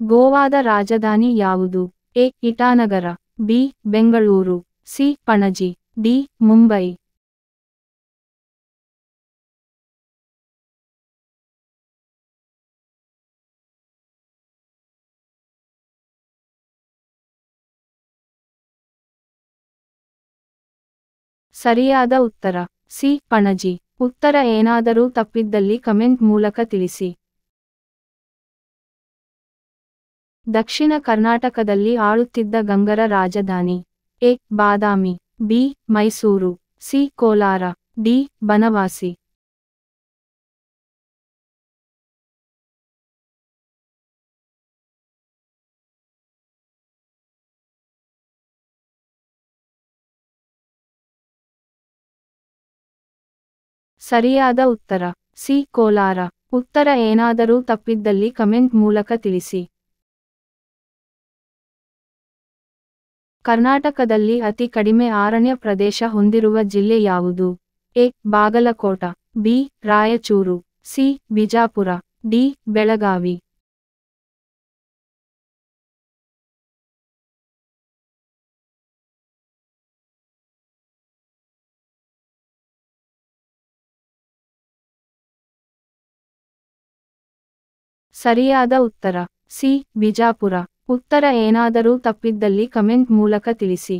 ಗೋವಾದ ರಾಜಧಾನಿ ಯಾವುದು? A. Itanagar, B. Bengaluru, C. Panaji, D. Mumbai. ಸರಿಯಾದ ಉತ್ತರ ಸಿ. ಪಣಜಿ. ಉತ್ತರ ಏನಾದರೂ ತಪ್ಪಿದ್ದಲ್ಲಿ ಕಮೆಂಟ್ ಮೂಲಕ ತಿಳಿಸಿ. ದಕ್ಷಿಣ ಕರ್ನಾಟಕದಲ್ಲಿ ಆಳುತ್ತಿದ್ದ ಗಂಗರ ರಾಜಧಾನಿ? A. Badami, B. Mysuru, C. Kolar, D. Banavasi. ಸರಿಯಾದ ಉತ್ತರ ಸಿ. ಕೋಲಾರ. ಉತ್ತರ ಏನಾದರೂ ತಪ್ಪಿದ್ದಲ್ಲಿ ಕಮೆಂಟ್ ಮೂಲಕ ತಿಳಿಸಿ. ಕರ್ನಾಟಕದಲ್ಲಿ ಅತಿ ಕಡಿಮೆ ಅರಣ್ಯ ಪ್ರದೇಶ ಹೊಂದಿರುವ ಜಿಲ್ಲೆ ಯಾವುದು? A. Bagalkot, B. Raichur, C. Bijapur, D. Belagavi. ಸರಿಯಾದ ಉತ್ತರ ಸಿ. ಬಿಜಾಪುರ. ಉತ್ತರ ಏನಾದರೂ ತಪ್ಪಿದ್ದಲ್ಲಿ ಕಮೆಂಟ್ ಮೂಲಕ ತಿಳಿಸಿ.